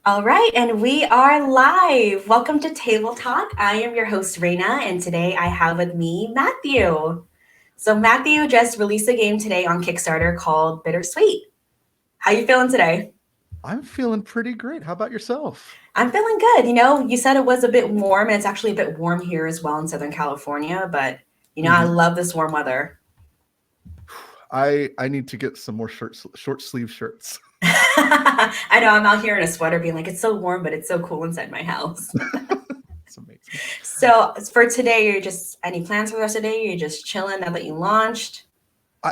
All right, and we are live. Welcome to Table Talk. I am your host, Reina, and today I have with me Matthew. So Matthew just released a game today on Kickstarter called BitterSweet. How you feeling today? I'm feeling pretty great. How about yourself? I'm feeling good. You said it was a bit warm, and it's actually a bit warm here as well in Southern California, but I hmm love this warm weather. I need to get some more short sleeve shirts. I know I'm out here in a sweater being like, it's so warm, but it's so cool inside my house. It's amazing. So for today, you're just any plans for the rest of the day? You're just chilling now that you launched?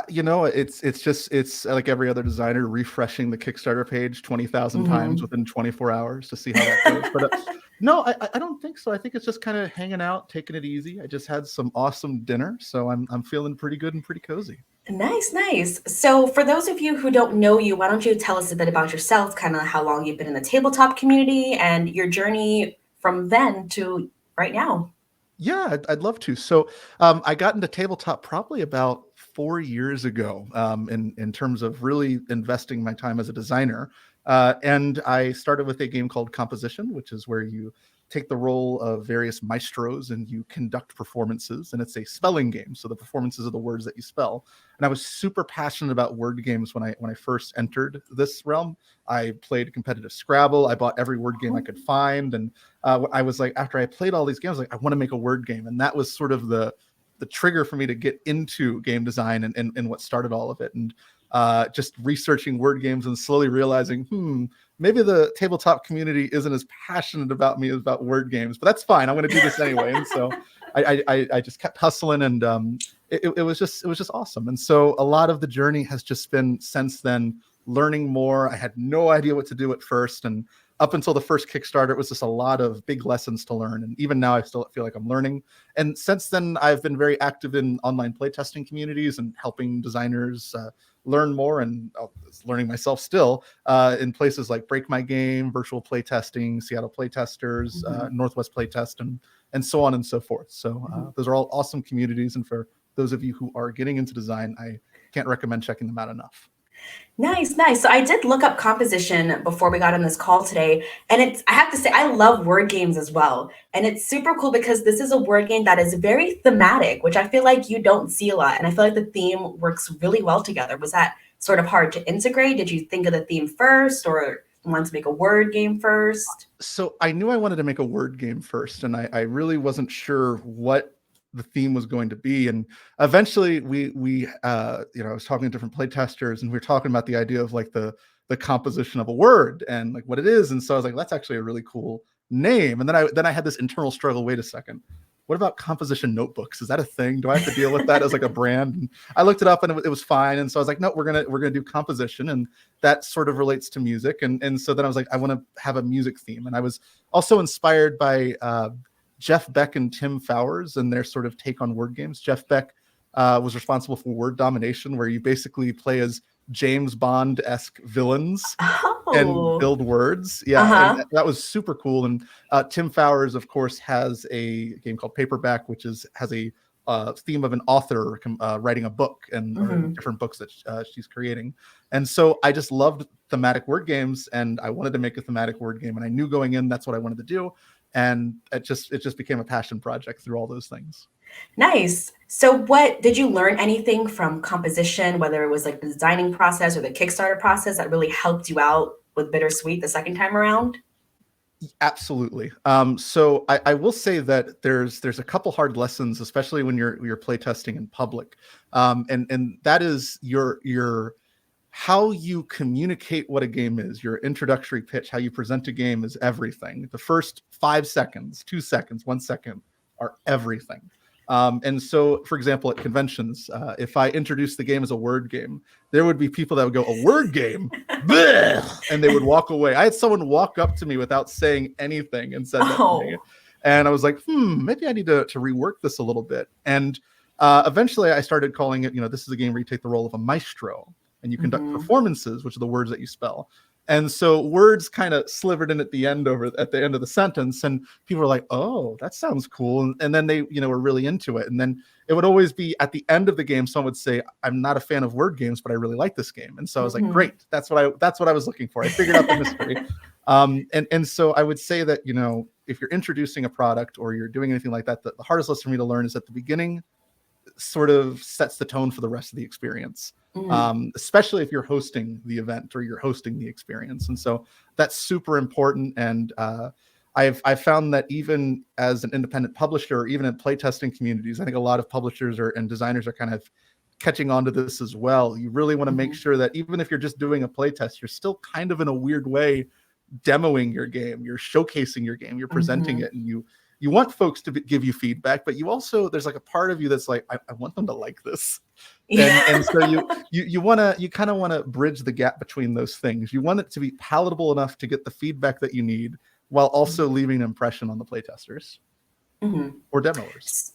It's like every other designer refreshing the Kickstarter page 20,000 times Mm-hmm. within 24 hours to see how that goes. But no, I don't think so. I think it's just kind of hanging out, taking it easy. I just had some awesome dinner, so I'm feeling pretty good and pretty cozy. Nice, nice. So, for those of you who don't know you, why don't you tell us a bit about yourself, kind of how long you've been in the tabletop community and your journey from then to right now? Yeah, I'd love to. So, I got into tabletop probably about 4 years ago, in terms of really investing my time as a designer. And I started with a game called Composition, which is where you take the role of various maestros and you conduct performances. And it's a spelling game, so the performances are the words that you spell. And I was super passionate about word games when I first entered this realm. I played competitive Scrabble. I bought every word game I Oh, could find, and I was like, after I played all these games, like I want to make a word game, and that was sort of the trigger for me to get into game design and what started all of it. And just researching word games and slowly realizing, maybe the tabletop community isn't as passionate about me as about word games, but that's fine. I'm going to do this anyway. And so I just kept hustling, and it was just awesome. And so a lot of the journey has just been since then learning more. I had no idea what to do at first, and up until the first Kickstarter, it was just a lot of big lessons to learn. And even now, I still feel like I'm learning. And since then, I've been very active in online playtesting communities and helping designers learn more, and learning myself still in places like Break My Game, Virtual Playtesting, Seattle Playtesters, mhm, Northwest Playtest, and so on and so forth. So mhm. those are all awesome communities. And for those of you who are getting into design, I can't recommend checking them out enough. Nice, nice. So I did look up composition before we got on this call today, and I have to say I love word games as well. And it's super cool because this is a word game that is very thematic, which I feel like you don't see a lot. And I feel like the theme works really well together. Was that sort of hard to integrate? Did you think of the theme first or want to make a word game first? So I knew I wanted to make a word game first, and I really wasn't sure what the theme was going to be. And eventually, I was talking to different playtesters, and we were talking about the idea of like the composition of a word and like what it is. And so I was like, that's actually a really cool name. And then I had this internal struggle. Wait a second. What about composition notebooks? Is that a thing? Do I have to deal with that as like a brand? And I looked it up, and it was fine. And so I was like, no, we're gonna do composition, and that sort of relates to music. And so then I was like, I want to have a music theme. And I was also inspired by Jeff Beck and Tim Fowers and their sort of take on word games. Jeff Beck was responsible for Word Domination, where you basically play as James Bond-esque villains and Oh, build words. Yeah, and uh-huh. that was super cool. And Tim Fowers, of course, has a game called Paperback, which has a theme of an author writing a book and or Hmm. different books that she's creating. And so I just loved thematic word games, and I wanted to make a thematic word game, and I knew going in that's what I wanted to do. And it just became a passion project through all those things. Nice. So, what did you learn anything from composition, whether it was like the designing process or the Kickstarter process that really helped you out with Bittersweet the second time around? Absolutely. So I will say that there's a couple hard lessons, especially when you're playtesting in public, and that is your how you communicate what a game is. Your introductory pitch, how you present a game, is everything. The first 5 seconds, 2 seconds, 1 second are everything. And so, for example, at conventions, if I introduced the game as a word game, there would be people that would go, "A word game? Blech!" And they would walk away. I had someone walk up to me without saying anything and said that to me. Oh. And I was like, maybe I need to rework this a little bit. And eventually I started calling it, this is a game where you take the role of a maestro and you conduct Hmm. performances, which are the words that you spell. And so words kind of slivered in at the end of the sentence, and people were like, "Oh, that sounds cool." And then they, were really into it. And then it would always be at the end of the game, someone would say, "I'm not a fan of word games, but I really like this game." And so I was like, Hmm. "Great, that's what I was looking for. I figured out the mystery." And so I would say that, you know, if you're introducing a product or you're doing anything like that, the hardest lesson for me to learn is at the beginning sort of sets the tone for the rest of the experience. Especially if you're hosting the event or you're hosting the experience. And so that's super important. And I've found that even as an independent publisher, or even in playtesting communities, I think a lot of publishers and designers are kind of catching on to this as well. You really want to make sure that even if you're just doing a playtest, you're still kind of in a weird way demoing your game, you're showcasing your game, you're presenting it, and you want folks to give you feedback, but you also, there's like a part of you that's like, I want them to like this. And so you kind of want to bridge the gap between those things. You want it to be palatable enough to get the feedback that you need while also leaving an impression on the playtesters or demoers.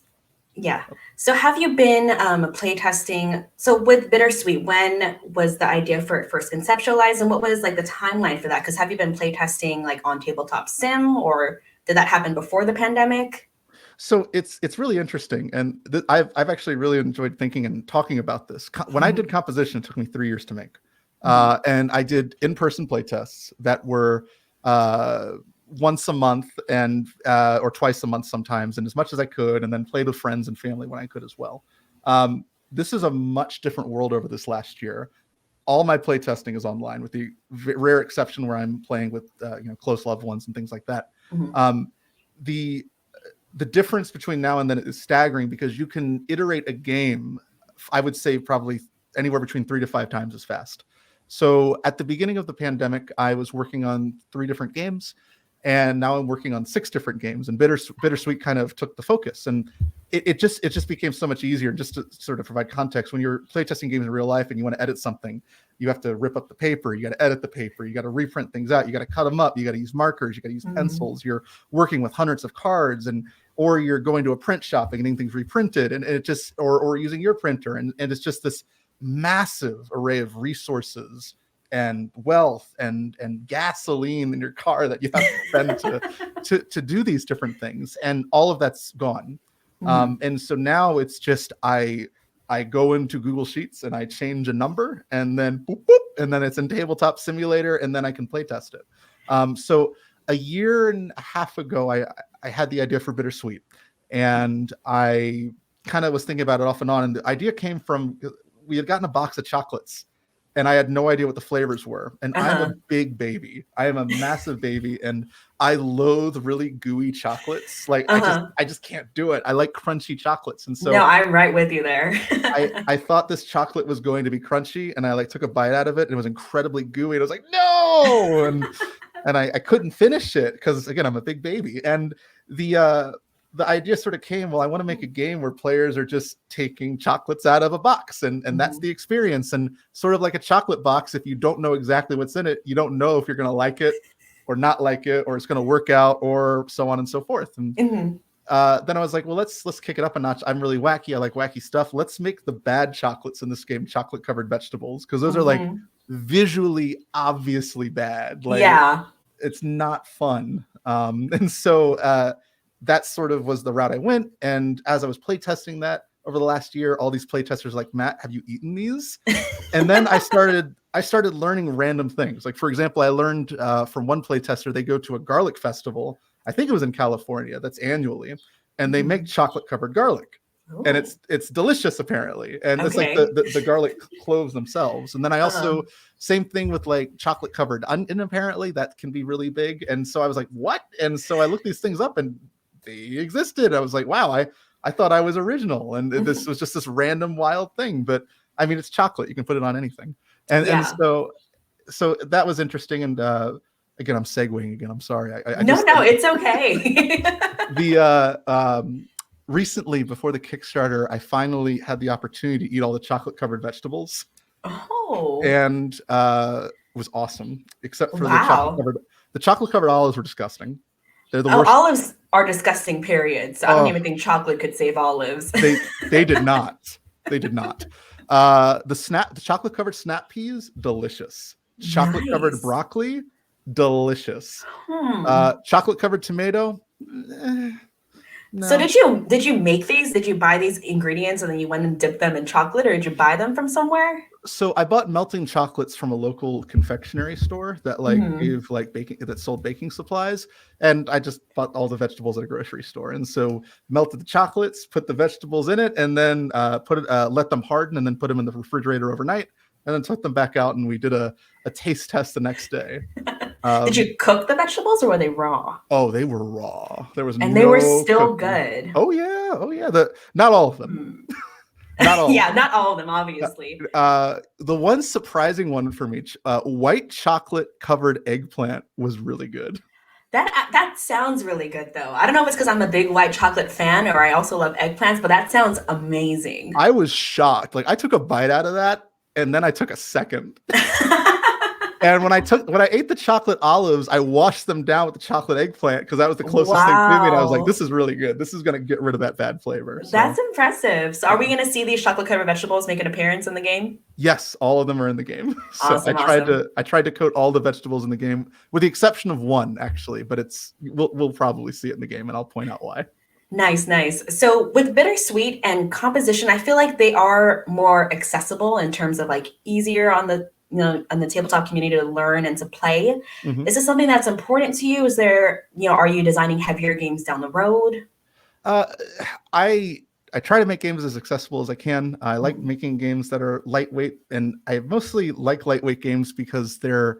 Yeah. So have you been playtesting? So with BitterSweet, when was the idea for it first conceptualized, and what was like the timeline for that? Because have you been playtesting like on Tabletop Sim, or did that happen before the pandemic? So it's really interesting, and I've actually really enjoyed thinking and talking about this. When I did composition, it took me 3 years to make, and I did in-person playtests that were once a month and or twice a month sometimes, and as much as I could, and then played with friends and family when I could as well. This is a much different world over this last year. All my playtesting is online, with the rare exception where I'm playing with close loved ones and things like that. The difference between now and then is staggering, because you can iterate a game, I would say probably anywhere between 3 to 5 times as fast. So at the beginning of the pandemic, I was working on 3 different games, and now I'm working on 6 different games, and BitterSweet kind of took the focus, and it just became so much easier. Just to sort of provide context, when you're playtesting games in real life and you want to edit something, you have to rip up the paper, you got to edit the paper, you got to reprint things out, you got to cut them up, you got to use markers, you got to use pencils, you're working with hundreds of cards, or you're going to a print shop and getting things reprinted, and it just, or using your printer, and it's just this massive array of resources and wealth and gasoline in your car that you have to spend to do these different things, and all of that's gone. And so now it's just I go into Google Sheets and I change a number, and then boop, boop, and then it's in Tabletop Simulator, and then I can play test it. So a year and a half ago, I had the idea for BitterSweet, and I kind of was thinking about it off and on, and the idea came from, we had gotten a box of chocolates, and I had no idea what the flavors were. And I'm a big baby. I am a massive baby, and I loathe really gooey chocolates. Like I just can't do it. I like crunchy chocolates. And so no, I'm right with you there. I thought this chocolate was going to be crunchy, and I like took a bite out of it, and it was incredibly gooey. And I was like, no, and I couldn't finish it because, again, I'm a big baby. And the idea sort of came, well, I want to make a game where players are just taking chocolates out of a box, and that's the experience. And sort of like a chocolate box, if you don't know exactly what's in it, you don't know if you're going to like it or not like it, or it's going to work out, or so on and so forth. And then I was like, well, let's kick it up a notch. I'm really wacky. I like wacky stuff. Let's make the bad chocolates in this game chocolate covered vegetables, because those are like visually obviously bad. Like, it's not fun. And so that sort of was the route I went. And as I was playtesting that over the last year, all these playtesters like, Matt, have you eaten these? And then I started learning random things. Like, for example, I learned from one playtester, they go to a garlic festival. I think it was in California. That's annually. And they make chocolate covered garlic. Ooh. And it's delicious, apparently. And it's like the garlic cloves themselves. And then I also, same thing with like chocolate covered onion, apparently that can be really big. And so I was like, what? And so I looked these things up, and they existed. I was like, wow, I thought I was original, and this was just this random wild thing. But I mean, it's chocolate, you can put it on anything. And so that was interesting. And again, I'm segueing again, I'm sorry. No, it's okay. Recently, before the Kickstarter, I finally had the opportunity to eat all the chocolate covered vegetables. And it was awesome, except for the chocolate covered olives were disgusting. They're the worst. Olives are disgusting, period. So I don't even think chocolate could save olives. They did not. They did not. The chocolate covered snap peas, delicious. Chocolate covered broccoli, delicious. Chocolate covered tomato, So No. did you make these? Did you buy these ingredients and then you went and dipped them in chocolate, or did you buy them from somewhere? So I bought melting chocolates from a local confectionery store that like Hmm. gave like baking that sold baking supplies, and I just bought all the vegetables at a grocery store. And so melted the chocolates, put the vegetables in it, and then let them harden, and then put them in the refrigerator overnight, and then took them back out, and we did a taste test the next day. Did Um, you cook the vegetables or were they raw? oh, they were raw. There was And they were no still cooking. good. Oh yeah. The not all of them. Mm. Not all of Yeah, them. not all of them, obviously. The one surprising one for me, white chocolate covered eggplant was really good. That sounds really good though. I don't know if it's because I'm a big white chocolate fan or I also love eggplants, but that sounds amazing. I was shocked. Like I took a bite out of that, and then I took a second. And when I ate the chocolate olives, I washed them down with the chocolate eggplant because that was the closest thing to me. And I was like, Wow. this is really good. This is gonna get rid of that bad flavor. That's So impressive. So are we yeah. going to see these chocolate covered vegetables make an appearance in the game? Yes, all of them are in the game. So Awesome, awesome. I tried to coat all the vegetables in the game, with the exception of one, actually, but we'll probably see it in the game, and I'll point out why. Nice, nice. So with bittersweet and composition, I feel like they are more accessible in terms of like easier on the on the tabletop community to learn and to play. Mhm. Is this something that's important to you? Is there, are you designing heavier games down the road? Uh, I I try to make games as accessible as I can. I like Mhm. making games that are lightweight, and I mostly like lightweight games because they're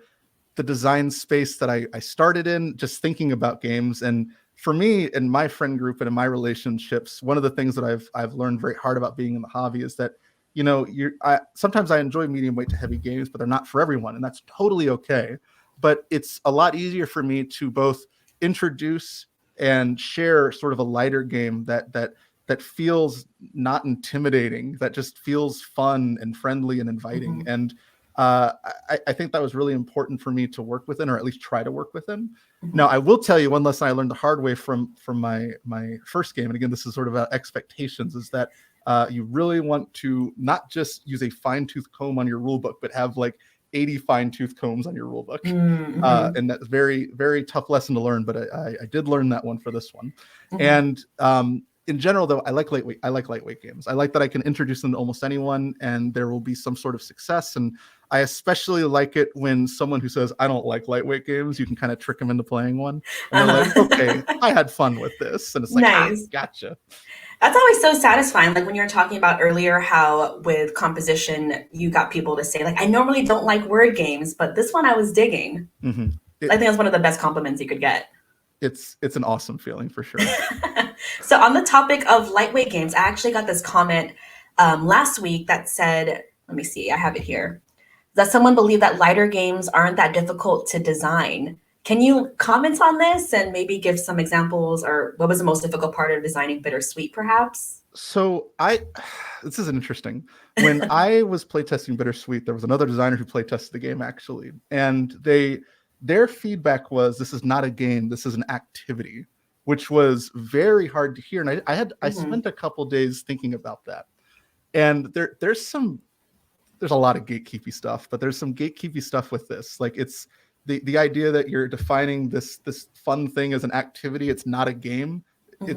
the design space that I started in, just thinking about games. And for me, in my friend group and in my relationships, one of the things that I've learned very hard about being in the hobby is that sometimes I enjoy medium weight to heavy games, but they're not for everyone, and that's totally okay. But it's a lot easier for me to both introduce and share sort of a lighter game that feels not intimidating, that just feels fun and friendly and inviting. Mhm. And I think that was really important for me to work within, or at least try to work within. Now, Mhm. I will tell you one lesson I learned the hard way from my first game, and again, this is sort of about expectations, is that you really want to not just use a fine tooth comb on your rule book, but have like 80 fine tooth combs on your rule book. Mhm. And that's very, very tough lesson to learn, but I did learn that one for this one. Mhm. And in general, though, I like lightweight games. I like that I can introduce them to almost anyone, and there will be some sort of success. And I especially like it when someone who says, I don't like lightweight games, you can kind of trick them into playing one. And they're like, okay, Uh-huh. I had fun with this. And it's like, Nice. gotcha. That's always so satisfying. Like when you were talking about earlier how with composition you got people to say like I normally don't like word games, but this one I was digging. Hmm. I think that's one of the best compliments you could get. It's an awesome feeling for sure. So on the topic of lightweight games, I actually got this comment last week that said, let me see, I have it here. That someone believed that lighter games aren't that difficult to design. Can you comment on this and maybe give some examples or what was the most difficult part of designing Bittersweet, perhaps? So this is interesting. When I was playtesting Bittersweet, there was another designer who playtested the game actually, and their feedback was, "This is not a game. This is an activity," which was very hard to hear. And I Mhm. spent a couple days thinking about that. And there's a lot of gatekeepy stuff, but there's some gatekeepy stuff with this. Like it's the idea that you're defining this fun thing as an activity. It's not a game. Mhm.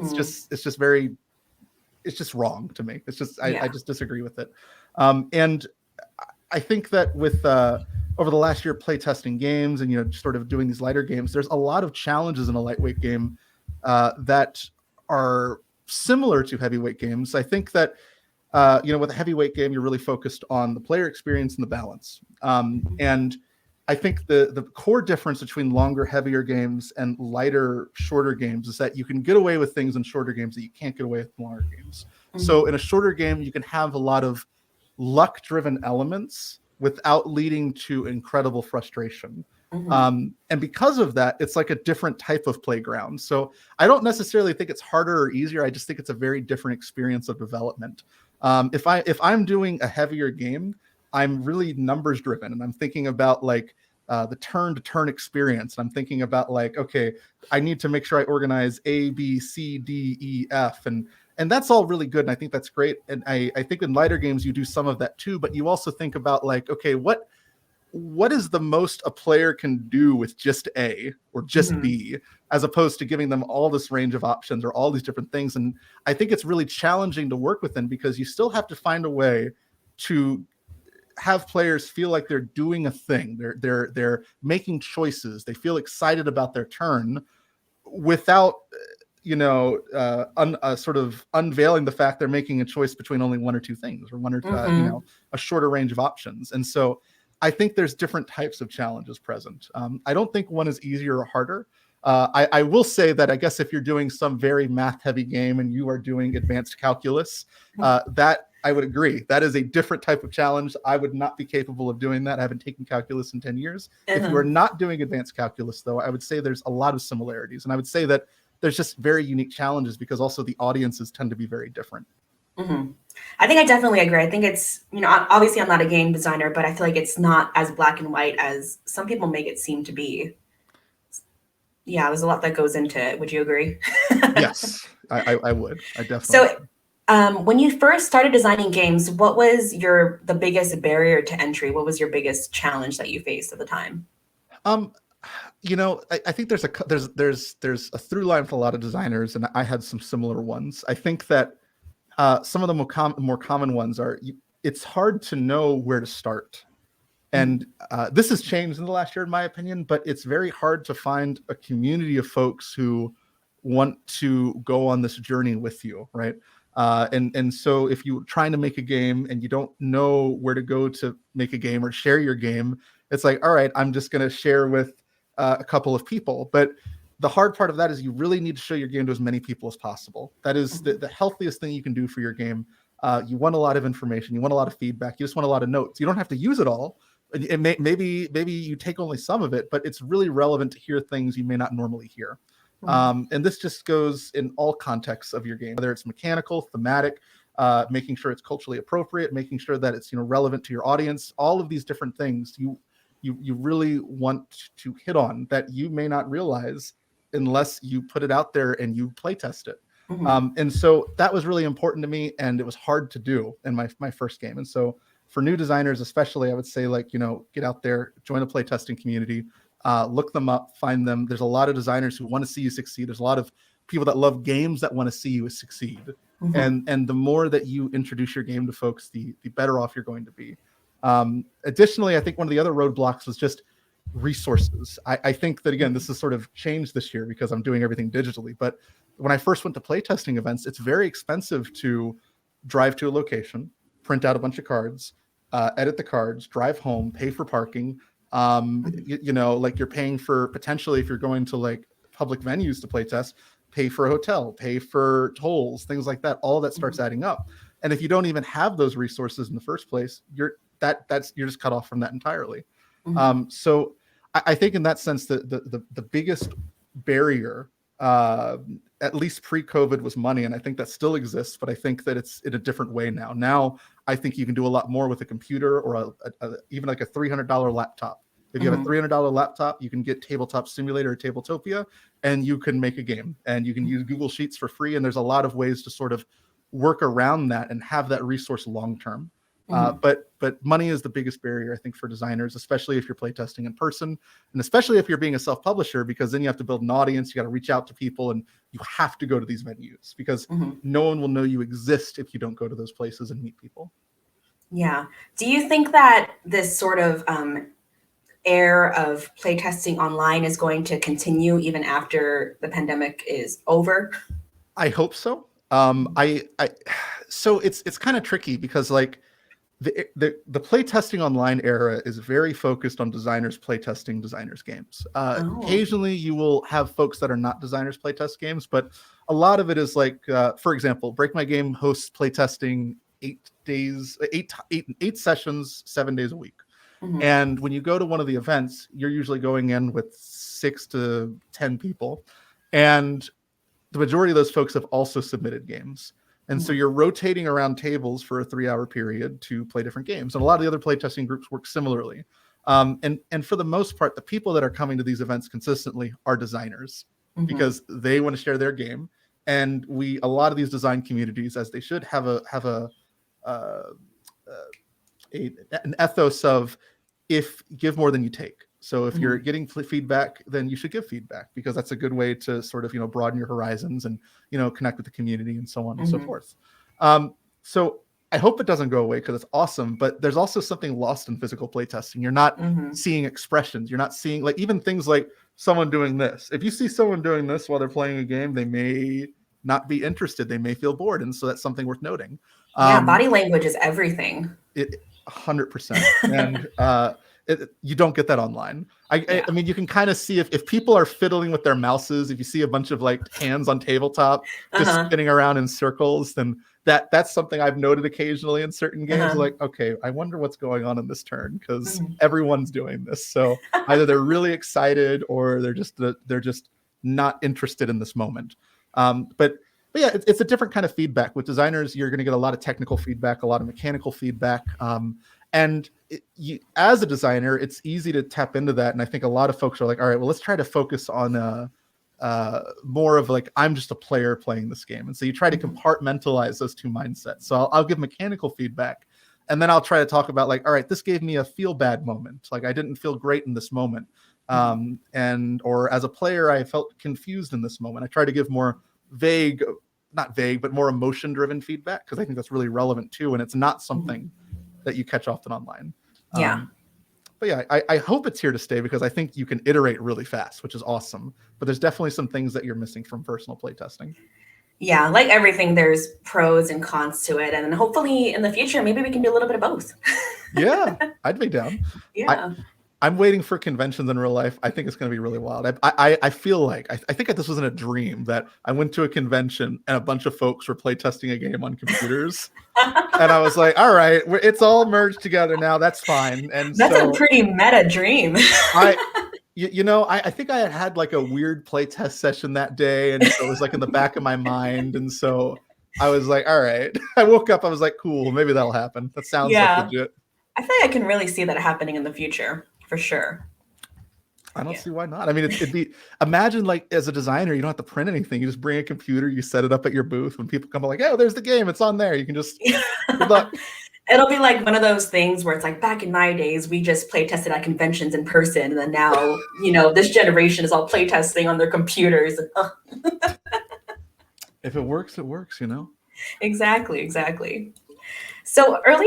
It's just wrong to me. It's just I Yeah. just disagree with it. And I think that with over the last year playtesting games and sort of doing these lighter games, there's a lot of challenges in a lightweight game that are similar to heavyweight games. I think that with a heavyweight game, you're really focused on the player experience and the balance. And I think the core difference between longer, heavier games and lighter, shorter games is that you can get away with things in shorter games that you can't get away with in longer games. So Mhm. in a shorter game, you can have a lot of luck-driven elements without leading to incredible frustration. Mhm. And because of that, it's like a different type of playground. So I don't necessarily think it's harder or easier. I just think it's a very different experience of development. If I'm doing a heavier game, I'm really numbers driven, and I'm thinking about like the turn to turn experience. I'm thinking about like, okay, I need to make sure I organize A, B, C, D, E, F, and that's all really good, and I think that's great. And I think in lighter games you do some of that too, but you also think about like, okay, what is the most a player can do with just A or just B, as opposed to giving them all this range of options or all these different things. And I think it's really challenging to work within, because you still have to find a way to have players feel like they're doing a thing. They're making choices. They feel excited about their turn without sort of unveiling the fact they're making a choice between only one or two things, or one or a shorter range of options. And so I think there's different types of challenges present. I don't think one is easier or harder. I will say that I guess if you're doing some very math heavy game and you are doing advanced calculus, that I would agree. That is a different type of challenge. I would not be capable of doing that. I haven't taken calculus in 10 years. If you are not doing advanced calculus, though, I would say there's a lot of similarities. And I would say that there's just very unique challenges, because also the audiences tend to be very different. I think I definitely agree. I think it's, obviously I'm not a game designer, but I feel like it's not as black and white as some people make it seem to be. Yeah, there's a lot that goes into it. Would you agree? Yes, I would. I definitely would. When you first started designing games, what was the biggest barrier to entry? What was your biggest challenge that you faced at the time? I think there's a through line for a lot of designers, and I had some similar ones. I think that some of the more common ones are, it's hard to know where to start. And this has changed in the last year, in my opinion, but it's very hard to find a community of folks who want to go on this journey with you, right? And so if you're trying to make a game and you don't know where to go to make a game or share your game, it's like, all right, I'm just going to share with a couple of people. But the hard part of that is you really need to show your game to as many people as possible. That is the healthiest thing you can do for your game. You want a lot of information. You want a lot of feedback. You just want a lot of notes. You don't have to use it all. Maybe you take only some of it, but it's really relevant to hear things you may not normally hear. And this just goes in all contexts of your game, whether it's mechanical, thematic, making sure it's culturally appropriate, making sure that it's relevant to your audience. All of these different things you really want to hit on that you may not realize unless you put it out there and you play test it. And so that was really important to me, and it was hard to do in my first game. And so for new designers especially, I would say, get out there, join a playtesting community, look them up, find them. There's a lot of designers who want to see you succeed. There's a lot of people that love games that want to see you succeed. And the more that you introduce your game to folks, the better off you're going to be. Additionally, I think one of the other roadblocks was just resources. I think that, again, this has sort of changed this year because I'm doing everything digitally. But when I first went to playtesting events, it's very expensive to drive to a location, print out a bunch of cards, edit the cards, drive home, pay for parking. You're paying for, potentially, if you're going to public venues to play test, pay for a hotel, pay for tolls, things like that. All that starts adding up. And if you don't even have those resources in the first place, you're just cut off from that entirely. So I think in that sense, the biggest barrier, at least pre-COVID, was money. And I think that still exists, but I think that it's in a different way now. Now, I think you can do a lot more with a computer or even like a $300 laptop. If you have a $300 laptop, you can get Tabletop Simulator or Tabletopia, and you can make a game. And you can use Google Sheets for free. And there's a lot of ways to sort of work around that and have that resource long-term. But money is the biggest barrier, I think, for designers, especially if you're playtesting in person, and especially if you're being a self-publisher, because then you have to build an audience. You got to reach out to people, and you have to go to these venues because no one will know you exist if you don't go to those places and meet people. Yeah. Do you think that this sort of era of playtesting online is going to continue even after the pandemic is over? I hope so. So it's kind of tricky because the playtesting online era is very focused on designers playtesting designers games. Occasionally you will have folks that are not designers playtest games, but a lot of it is for example, Break My Game hosts playtesting 8 sessions, 7 days a week. And when you go to one of the events, you're usually going in with 6 to 10 people. And the majority of those folks have also submitted games. And so you're rotating around tables for a 3-hour period to play different games. And a lot of the other playtesting groups work similarly. And for the most part, the people that are coming to these events consistently are designers because they want to share their game. And a lot of these design communities, as they should, have an ethos of if give more than you take. So if you're getting feedback, then you should give feedback, because that's a good way to sort of, broaden your horizons and, connect with the community and so on and so forth. So I hope it doesn't go away, because it's awesome, but there's also something lost in physical playtesting. You're not seeing expressions. You're not seeing, like, even things like someone doing this. If you see someone doing this while they're playing a game, they may not be interested. They may feel bored. And so that's something worth noting. Yeah, body language is everything. 100%. And you don't get that online. I mean, you can kind of see if people are fiddling with their mouses, if you see a bunch of like hands on tabletop just spinning around in circles, then that's something I've noted occasionally in certain games. Like, okay, I wonder what's going on in this turn, because everyone's doing this. So either they're really excited or they're just not interested in this moment. But yeah, it's a different kind of feedback. With designers, you're going to get a lot of technical feedback, a lot of mechanical feedback. And as a designer, it's easy to tap into that. And I think a lot of folks are like, all right, well, let's try to focus on more of like, I'm just a player playing this game. And so you try to compartmentalize those two mindsets. So I'll give mechanical feedback, and then I'll try to talk about like, all right, this gave me a feel bad moment. Like, I didn't feel great in this moment. Or as a player, I felt confused in this moment. I try to give more not vague, but more emotion driven feedback, because I think that's really relevant too. And it's not something that you catch often online. But yeah, I hope it's here to stay, because I think you can iterate really fast, which is awesome. But there's definitely some things that you're missing from personal playtesting. Yeah, like everything, there's pros and cons to it. And then hopefully in the future, maybe we can do a little bit of both. Yeah, I'd be down. Yeah. I'm waiting for conventions in real life. I think it's going to be really wild. I feel like, I think this was in a dream, that I went to a convention and a bunch of folks were playtesting a game on computers. And I was like, all right, it's all merged together now. That's fine. And that's a pretty meta dream. I think I had like a weird playtest session that day. And so it was like in the back of my mind. And so I was like, all right. I woke up, I was like, cool, maybe that'll happen. That sounds like legit. I feel like I can really see that happening in the future, for sure. I don't see why not. I mean, it'd be, imagine like as a designer, you don't have to print anything. You just bring a computer, you set it up at your booth. When people come, like, oh, there's the game, it's on there. You can just, good luck. It'll be like one of those things where it's like, back in my days, we just play tested at conventions in person. And then now, this generation is all play testing on their computers. If it works, it works, Exactly. So earlier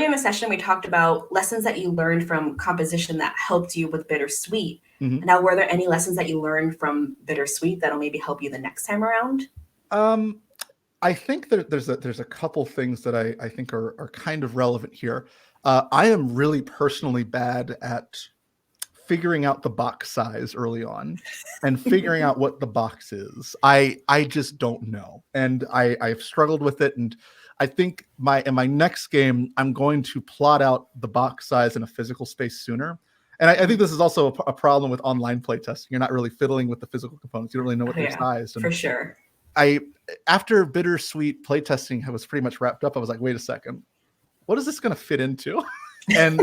in the session, we talked about lessons that you learned from composition that helped you with BitterSweet. Now, were there any lessons that you learned from BitterSweet that'll maybe help you the next time around? I think there's a couple things that I think are kind of relevant here. I am really personally bad at figuring out the box size early on and figuring out what the box is. I just don't know. And I've struggled with it. And I think in my next game, I'm going to plot out the box size in a physical space sooner. And I think this is also a problem with online playtesting. You're not really fiddling with the physical components. You don't really know what they're sized. And for sure. After BitterSweet playtesting was pretty much wrapped up, I was like, wait a second, what is this going to fit into? And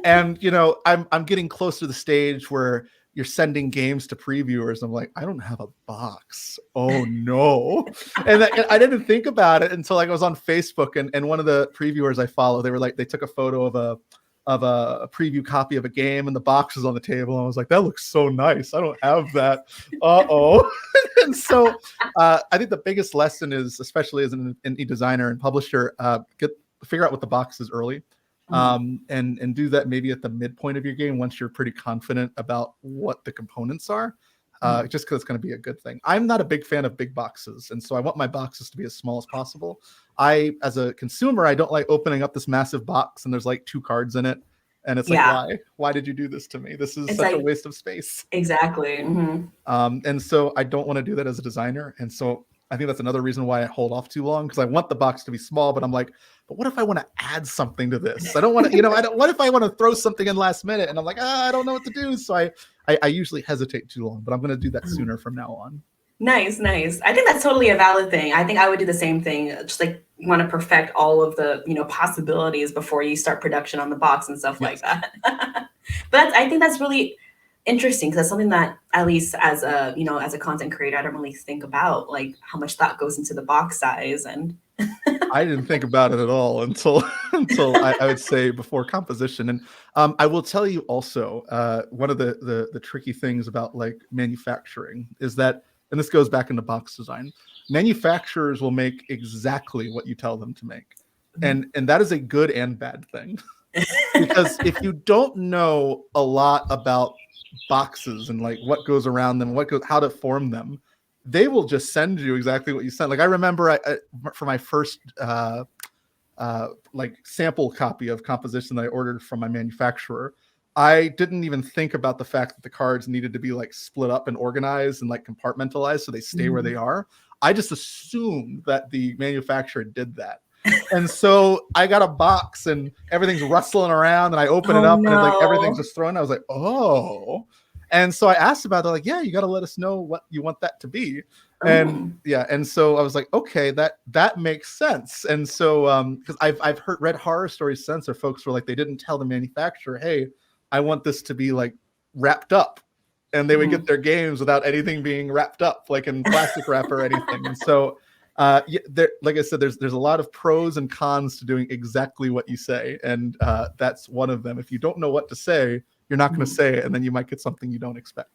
I'm getting close to the stage where you're sending games to previewers. I'm like, I don't have a box. Oh no. And I didn't think about it until I was on Facebook, and one of the previewers I follow, they took a photo of a preview copy of a game, and the box was on the table. And I was like, that looks so nice. I don't have that. Uh-oh. And so I think the biggest lesson is, especially as an indie designer and publisher, figure out what the box is early. And do that maybe at the midpoint of your game once you're pretty confident about what the components are, just because it's going to be a good thing. I'm not a big fan of big boxes, and so I want my boxes to be as small as possible. As a consumer, I don't like opening up this massive box and there's like 2 cards in it, and it's like, why did you do this to me? This is such a waste of space. Exactly. And so I don't want to do that as a designer, and so I think that's another reason why I hold off too long, because I want the box to be small, but I'm like, but what if I want to add something to this? I don't want to, what if I want to throw something in last minute? And I'm like, I don't know what to do. So I usually hesitate too long, but I'm going to do that sooner from now on. Nice. I think that's totally a valid thing. I think I would do the same thing. Just like you want to perfect all of the, possibilities before you start production on the box and stuff like that. But I think that's really interesting, because that's something that, at least as a content creator, I don't really think about, like how much thought goes into the box size. And I didn't think about it at all until I would say before composition. And I will tell you also, one of the tricky things about like manufacturing is that, and this goes back into box design, manufacturers will make exactly what you tell them to make. And that is a good and bad thing. Because if you don't know a lot about boxes and like what goes around them, how to form them, they will just send you exactly what you sent. Like I remember for my first like sample copy of composition that I ordered from my manufacturer, I didn't even think about the fact that the cards needed to be like split up and organized and like compartmentalized so they stay where they are. I just assumed that the manufacturer did that. And so I got a box and everything's rustling around and I open it up and it's like everything's just thrown. I was like, oh. And so I asked about it. They're like, yeah, you got to let us know what you want that to be. And yeah, and so I was like, okay, that makes sense. And so because I've read horror stories since where folks were like, they didn't tell the manufacturer, hey, I want this to be like wrapped up. And they would get their games without anything being wrapped up, like in plastic wrap or anything. And so like I said, there's a lot of pros and cons to doing exactly what you say. And that's one of them. If you don't know what to say, you're not going to say it, and then you might get something you don't expect.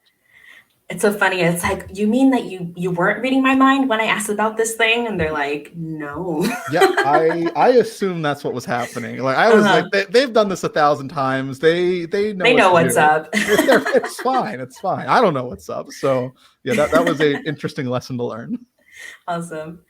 It's so funny. It's like, you mean that you weren't reading my mind when I asked about this thing? And they're like, no. Yeah, I assume that's what was happening. Like I was like, they've done this 1,000 times. They know what's up. It's fine. It's fine. I don't know what's up. So yeah, that was an interesting lesson to learn. Awesome.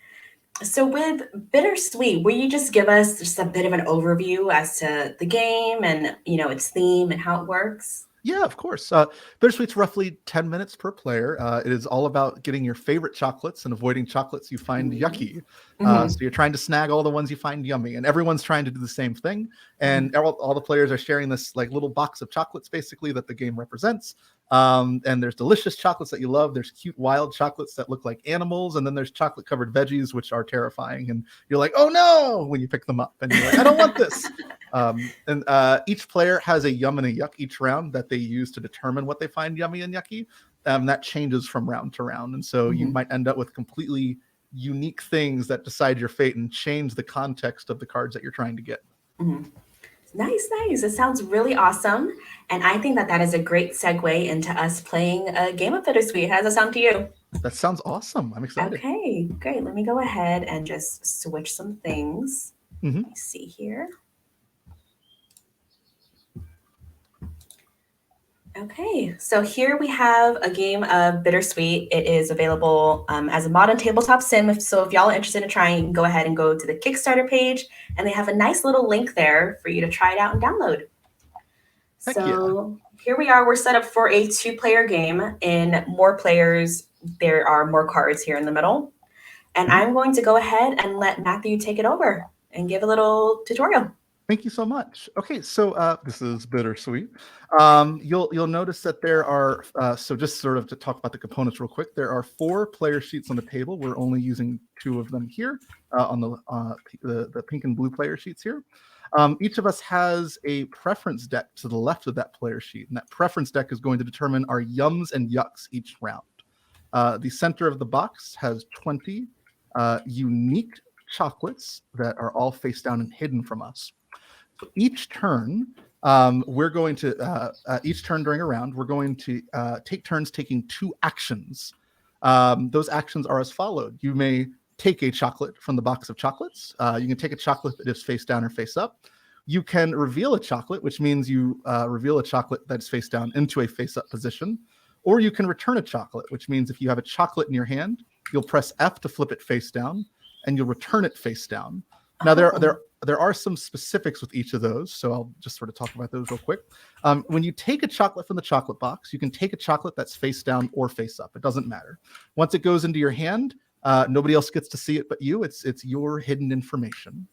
So with BitterSweet, will you just give us just a bit of an overview as to the game and, its theme and how it works? Yeah, of course. BitterSweet's roughly 10 minutes per player. It is all about getting your favorite chocolates and avoiding chocolates you find yucky. So you're trying to snag all the ones you find yummy, and everyone's trying to do the same thing. And all the players are sharing this like little box of chocolates, basically, that the game represents. And there's delicious chocolates that you love. There's cute wild chocolates that look like animals, and then there's chocolate covered veggies, which are terrifying. And you're like, oh no, when you pick them up, and you're like, I don't want this. And each player has a yum and a yuck each round that they use to determine what they find yummy and yucky. That changes from round to round, and so you might end up with completely unique things that decide your fate and change the context of the cards that you're trying to get. Nice. It sounds really awesome. And I think that is a great segue into us playing a game of BitterSweet. How does that sound to you? That sounds awesome. I'm excited. Okay, great. Let me go ahead and just switch some things. Let me see here. Okay, so here we have a game of BitterSweet. It is available as a modern tabletop sim. So if y'all are interested in trying, you can go ahead and go to the Kickstarter page, and they have a nice little link there for you to try it out and download. Here we are. We're set up for a 2-player game. In more players, there are more cards here in the middle. And I'm going to go ahead and let Matthew take it over and give a little tutorial. Thank you so much. Okay, so this is BitterSweet. You'll notice that there are, so just sort of to talk about the components real quick, there are 4 player sheets on the table. We're only using 2 of them here on the pink and blue player sheets here. Each of us has a preference deck to the left of that player sheet, and that preference deck is going to determine our yums and yucks each round. The center of the box has 20 unique chocolates that are all face down and hidden from us. So each turn, we're going to each turn during a round, we're going to take turns taking 2 actions. Those actions are as followed. You may take a chocolate from the box of chocolates. You can take a chocolate that is face down or face up. You can reveal a chocolate, which means you reveal a chocolate that's face down into a face up position. Or you can return a chocolate, which means if you have a chocolate in your hand, you'll press F to flip it face down, and you'll return it face down. Now, there are some specifics with each of those, so I'll just sort of talk about those real quick. When you take a chocolate from the chocolate box, you can take a chocolate that's face down or face up. It doesn't matter. Once it goes into your hand, nobody else gets to see it but you. It's your hidden information.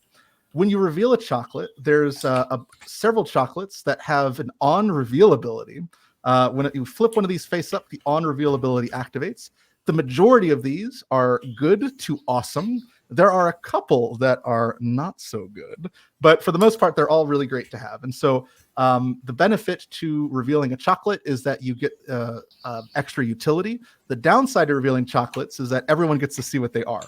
When you reveal a chocolate, there's several chocolates that have an on-reveal ability. When you flip one of these face up, the on-reveal ability activates. The majority of these are good to awesome. There are a couple that are not so good, but for the most part, they're all really great to have. And so the benefit to revealing a chocolate is that you get extra utility. The downside to revealing chocolates is that everyone gets to see what they are.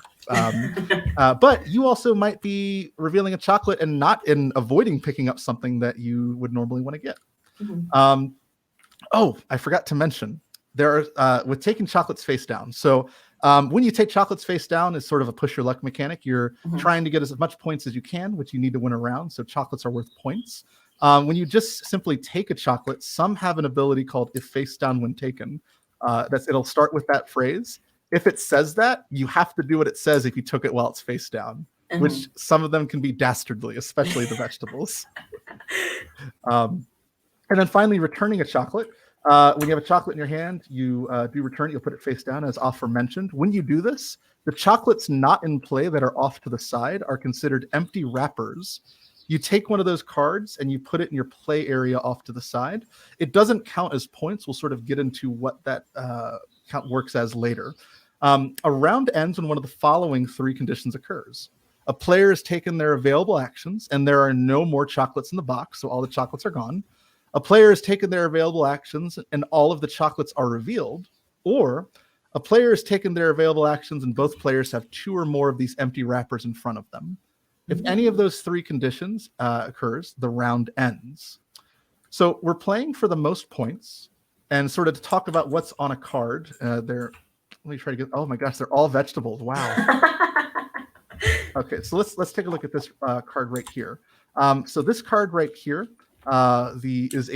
But you also might be revealing a chocolate and not in avoiding picking up something that you would normally want to get. Oh, I forgot to mention, there are with taking chocolates face down. So when you take chocolates face down, it's sort of a push your luck mechanic. You're trying to get as much points as you can, which you need to win a round. So chocolates are worth points. When you just simply take a chocolate, some have an ability called if face down when taken. It'll start with that phrase. If it says that, you have to do what it says if you took it while it's face down, which some of them can be dastardly, especially the vegetables. And then finally, returning a chocolate. When you have a chocolate in your hand, you do return it. You'll put it face down, as aforementioned. When you do this, the chocolates not in play that are off to the side are considered empty wrappers. You take one of those cards and you put it in your play area off to the side. It doesn't count as points. We'll sort of get into what that count works as later. A round ends when one of the following three conditions occurs. A player has taken their available actions and there are no more chocolates in the box, so all the chocolates are gone. A player has taken their available actions and all of the chocolates are revealed, or a player has taken their available actions and both players have two or more of these empty wrappers in front of them. If any of those three conditions occurs, the round ends. So we're playing for the most points, and sort of to talk about what's on a card. Let me try to get. Oh my gosh, they're all vegetables. Wow. Okay, so let's take a look at this card right here. So this card right here. Is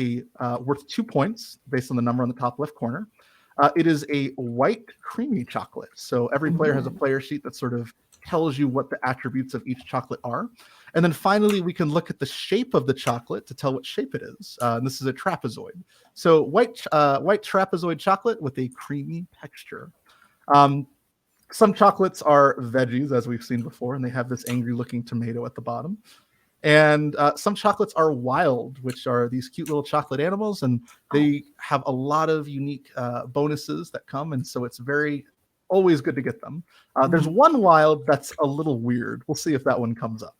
worth 2 points based on the number on the top left corner. It is a white creamy chocolate. So every player has a player sheet that sort of tells you what the attributes of each chocolate are. And then finally, we can look at the shape of the chocolate to tell what shape it is. And this is a trapezoid. So white trapezoid chocolate with a creamy texture. Some chocolates are veggies, as we've seen before, and they have this angry looking tomato at the bottom. And some chocolates are wild, which are these cute little chocolate animals, and they have a lot of unique bonuses that come, and so it's always good to get them. There's one wild that's a little weird. We'll see if that one comes up.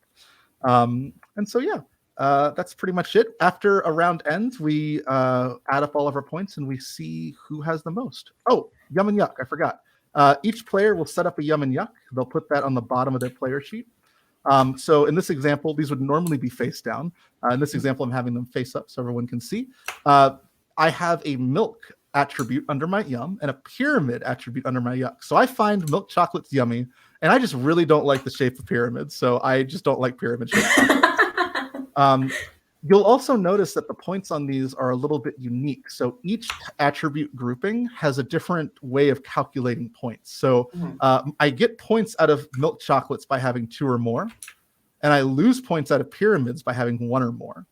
And so, yeah, that's pretty much it. After a round ends, we add up all of our points, and we see who has the most. Oh, Yum and Yuck, I forgot. Each player will set up a Yum and Yuck. They'll put that on the bottom of their player sheet. So in this example, these would normally be face down. In this example, I'm having them face up so everyone can see. I have a milk attribute under my yum and a pyramid attribute under my yuck. So I find milk chocolates yummy, and I just really don't like the shape of pyramids. So I just don't like pyramid shapes. You'll also notice that the points on these are a little bit unique. So each attribute grouping has a different way of calculating points. So I get points out of milk chocolates by having 2 or more, and I lose points out of pyramids by having 1 or more.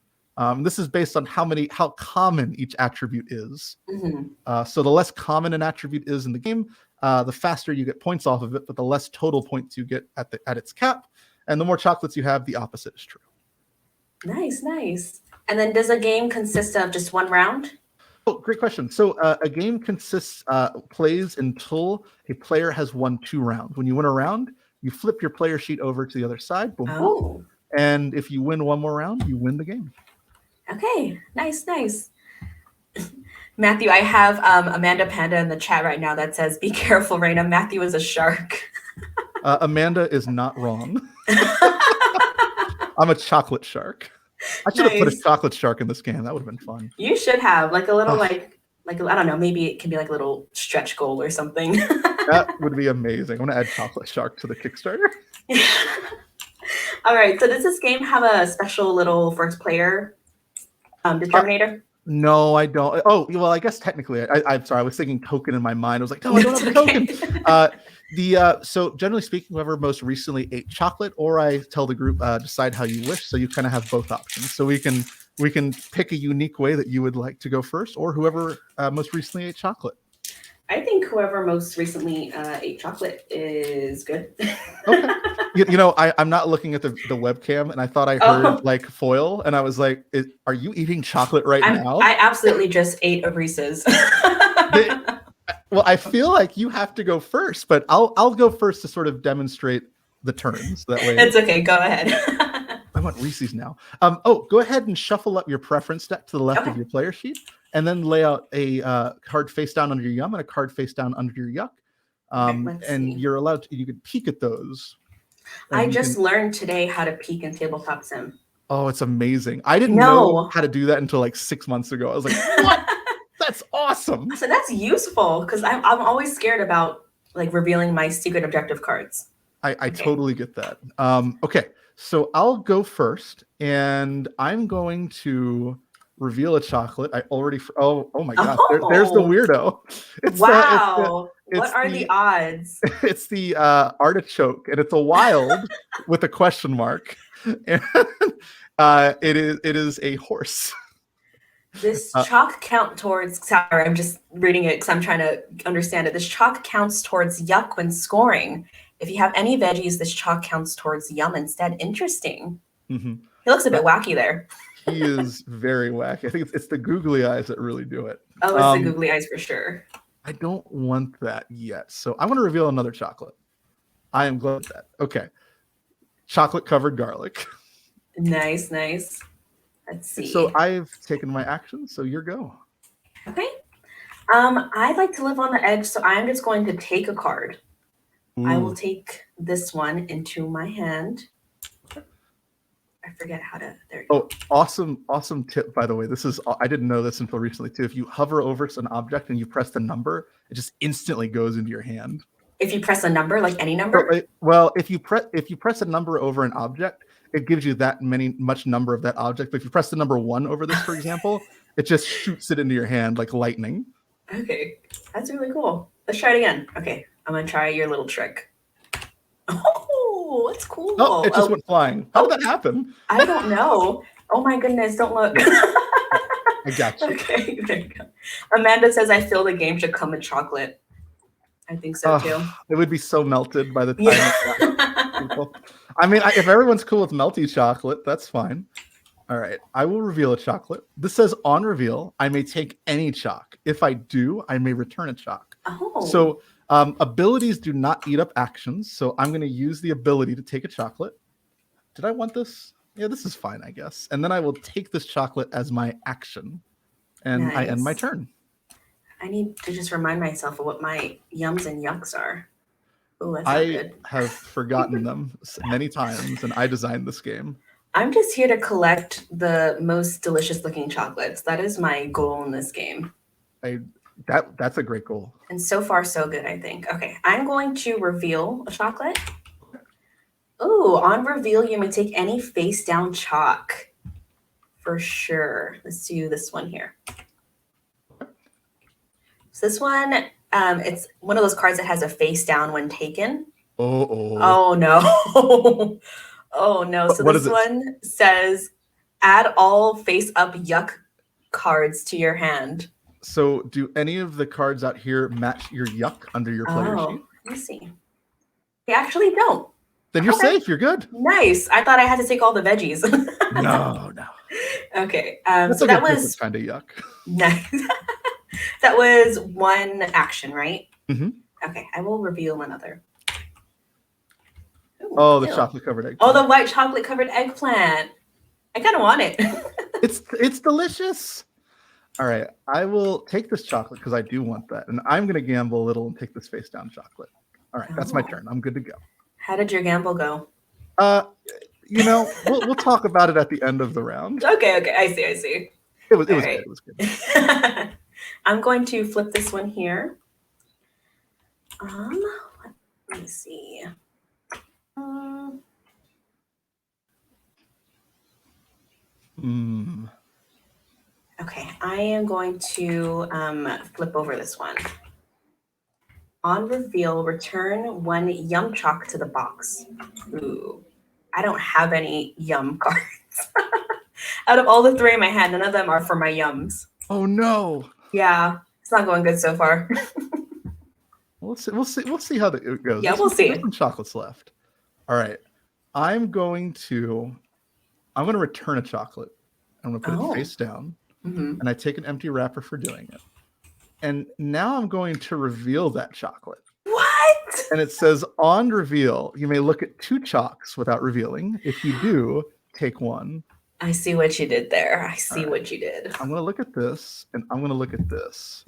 This is based on how common each attribute is. So the less common an attribute is in the game, the faster you get points off of it, but the less total points you get at its cap. And the more chocolates you have, the opposite is true. Nice. And then does a game consist of just one round? Oh, great question. So a game plays until a player has won 2 rounds. When you win a round, you flip your player sheet over to the other side. Boom, boom. And if you win one more round, you win the game. Okay, nice. Matthew, I have Amanda Panda in the chat right now that says, "Be careful, Raina. Matthew is a shark." Amanda is not wrong. I'm a chocolate shark. I should have put a chocolate shark in this game. That would have been fun. You should have like a little like I don't know, maybe it can be like a little stretch goal or something. That would be amazing. I'm gonna add chocolate shark to the Kickstarter. All right. So does this game have a special little first player determinator? No, I don't. Oh, well, I guess technically, I'm sorry. I was thinking token in my mind. I was like, no, I don't have a token. So generally speaking, whoever most recently ate chocolate, or I tell the group, decide how you wish. So you kind of have both options. So we can pick a unique way that you would like to go first, or whoever most recently ate chocolate. I think whoever most recently ate chocolate is good. Okay. I'm not looking at the webcam, and I thought I heard like foil, and I was like, "Are you eating chocolate now?" I absolutely just ate a Reese's. Well, I feel like you have to go first, but I'll go first to sort of demonstrate the turns. That way. It's okay. Go ahead. I want Reese's now. Oh, go ahead and shuffle up your preference deck to the left of your player sheet, and then lay out a card face down under your yum and a card face down under your yuck. And you're allowed to, you can peek at those. I just learned today how to peek in Tabletop Sim. Oh, it's amazing. I didn't know how to do that until like 6 months ago. I was like, what? That's awesome. So that's useful because I'm always scared about like revealing my secret objective cards. I totally get that. Okay, so I'll go first, and I'm going to reveal a chocolate. I already. Oh my gosh! There's the weirdo. Wow. What are the odds? It's the artichoke, and it's a wild with a question mark. And it is a horse. This chalk count towards. Sorry, I'm just reading it because I'm trying to understand it. This chalk counts towards yuck when scoring. If you have any veggies, this chalk counts towards yum instead. Interesting. Mm-hmm. He looks a bit wacky there. He is very wacky. I think it's the googly eyes that really do it. Oh, it's the googly eyes for sure. I don't want that yet. So I want to reveal another chocolate. I am glad with that. Okay. Chocolate covered garlic. Nice. Let's see. So I've taken my action, so your go. Okay. I'd like to live on the edge, so I'm just going to take a card. Ooh. I will take this one into my hand. I forget how to. There you go. Awesome tip, by the way. I didn't know this until recently too. If you hover over an object and you press the number, it just instantly goes into your hand. If you press a number, like any number? Well, if you press a number over an object, it gives you that much number of that object. But if you press the number 1 over this, for example, it just shoots it into your hand like lightning. Okay, that's really cool. Let's try it again. Okay, I'm gonna try your little trick. Oh, that's cool. Oh, it just went flying. How did that happen? I don't know. Oh my goodness, don't look. I got you. Okay, there you go. Amanda says, I feel the game should come in chocolate. I think so too. It would be so melted by the time people. I mean, if everyone's cool with melty chocolate, that's fine. All right, I will reveal a chocolate. This says on reveal, I may take any chalk. If I do, I may return a chalk. Oh. So abilities do not eat up actions. So I'm going to use the ability to take a chocolate. Did I want this? Yeah, this is fine, I guess. And then I will take this chocolate as my action. And I end my turn. I need to just remind myself of what my yums and yucks are. Ooh, that's not good. I have forgotten them many times, and I designed this game. I'm just here to collect the most delicious looking chocolates. That is my goal in this game. That's a great goal. And so far, so good, I think. Okay, I'm going to reveal a chocolate. Ooh, on reveal, you may take any face down chalk. For sure. Let's do this one here. So this one, it's one of those cards that has a face down when taken. Oh no. Oh no. So this one says, add all face up yuck cards to your hand. So do any of the cards out here match your yuck under your player sheet? Let me see. They actually don't. Then you're safe. You're good. Nice. I thought I had to take all the veggies. No. Okay. That's so like that was kind of yuck. Nice. That was one action, right? Mm-hmm. Okay. I will reveal another. Ooh, the chocolate covered eggplant. Oh, the white chocolate covered eggplant. I kind of want it. It's delicious. All right, I will take this chocolate because I do want that, and I'm going to gamble a little and take this face down chocolate. All right, that's my turn. I'm good to go. How did your gamble go? We'll talk about it at the end of the round. Okay, I see. It was good. It was good. I'm going to flip this one here. Let me see. Okay, I am going to flip over this one. On reveal, return one yum chalk to the box. Ooh, I don't have any yum cards. Out of all the 3 in my hand, none of them are for my yums. Oh no! Yeah, it's not going good so far. We'll see how it goes. Yeah, we'll see. There's some chocolates left. All right, I'm going to return a chocolate. I'm going to put it face down, and I take an empty wrapper for doing it. And now I'm going to reveal that chocolate. What? And it says, on reveal, you may look at 2 chalks without revealing. If you do, take one. I see what you did there. I see All right. what you did. I'm going to look at this, and I'm going to look at this.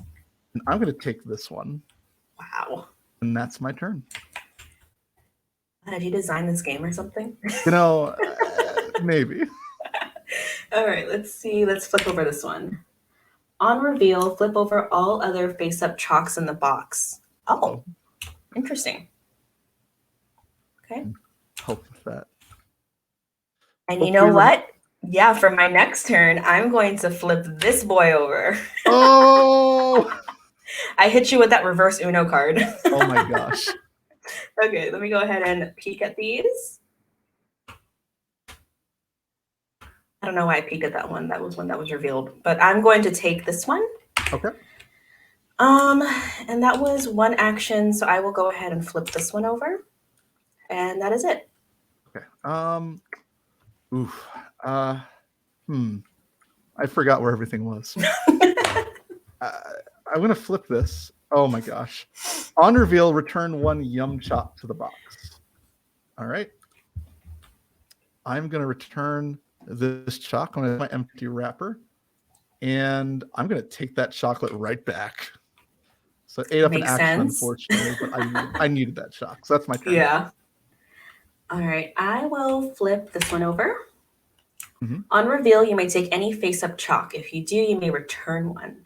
And I'm going to take this one. Wow. And that's my turn. Have you designed this game or something? You know, maybe. All right, let's see. Let's flip over this one. On reveal, flip over all other face-up chalks in the box. Oh, interesting. Okay. Help with that. And you know what? Yeah, for my next turn, I'm going to flip this boy over. Oh! I hit you with that reverse Uno card. Oh my gosh. Okay, let me go ahead and peek at these. I don't know why I peeked at that one. That was one that was revealed. But I'm going to take this one. Okay. And that was one action, so I will go ahead and flip this one over. And that is it. Okay. I forgot where everything was. I'm going to flip this. Oh my gosh. On reveal, return 1 yum chop to the box. All right. I'm going to return this chalk. I'm going to have my empty wrapper. And I'm going to take that chocolate right back. So it ate up an action, unfortunately, but I needed that chalk. So that's my turn. Yeah. All right. I will flip this one over. Mm-hmm. On reveal, you may take any face-up chalk. If you do, you may return one.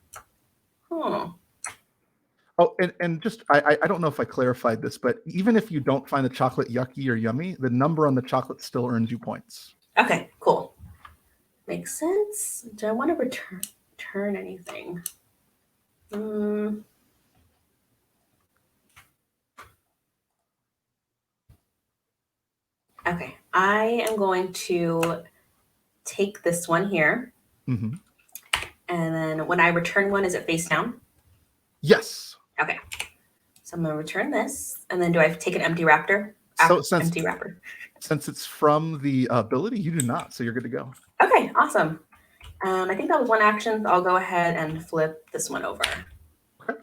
Oh, and just, I don't know if I clarified this, but even if you don't find the chocolate yucky or yummy, the number on the chocolate still earns you points. Okay, cool. Makes sense. Do I want to return anything? Okay, I am going to take this one here. Mm-hmm. And then when I return one, is it face down? Yes. Okay. So I'm going to return this. And then do I take an empty wrapper? Empty wrapper. Since it's from the ability, you do not. So you're good to go. Okay, awesome. I think that was one action. So I'll go ahead and flip this one over. Okay.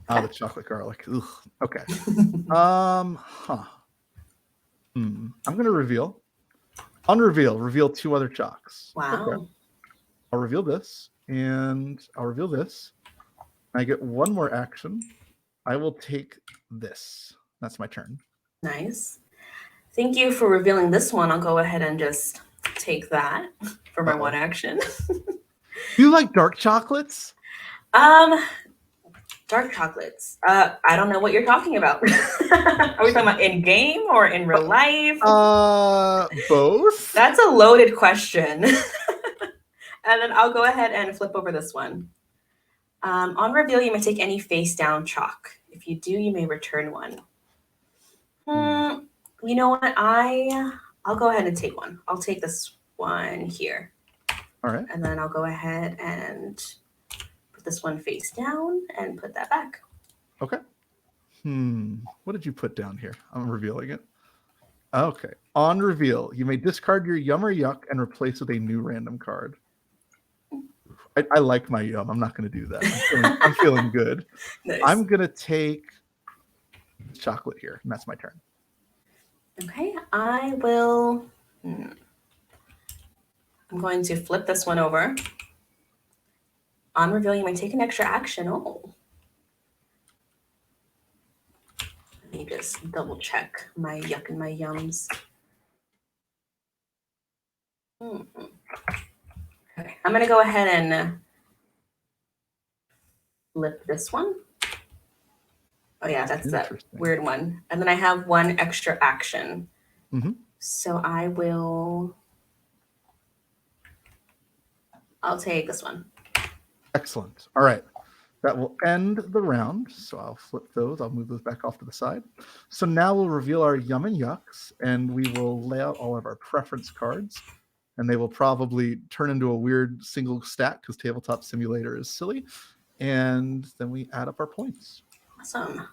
The chocolate garlic. Ugh. Okay. I'm going to reveal. On reveal 2 other chalks. Wow. Okay. I'll reveal this, and I'll reveal this. I get 1 more action. I will take this. That's my turn. Nice. Thank you for revealing this one. I'll go ahead and just take that for my 1 action. Do you like dark chocolates? Dark chocolates. I don't know what you're talking about. Are we talking about in game or in real life? Both. That's a loaded question. And then I'll go ahead and flip over this one. On reveal, you may take any face down chalk. If you do, you may return one. You know what? I'll go ahead and take one. I'll take this one here. All right. And then I'll go ahead and put this one face down and put that back. Okay. What did you put down here? I'm revealing it. Okay. On reveal, you may discard your yum or yuck and replace with a new random card. I like my yum. I'm not going to do that. I'm feeling good. Nice. I'm going to take chocolate here, and that's my turn. Okay. I will. I'm going to flip this one over. On reveal, you may take an extra action. Oh. Let me just double check my yuck and my yums. Okay, I'm going to go ahead and flip this one. Oh, yeah, that's that weird one. And then I have 1 extra action. Mm-hmm. So I'll take this one. Excellent. All right. That will end the round. So I'll flip those. I'll move those back off to the side. So now we'll reveal our yum and yucks, and we will lay out all of our preference cards. And they will probably turn into a weird single stack because Tabletop Simulator is silly. And then we add up our points. Awesome.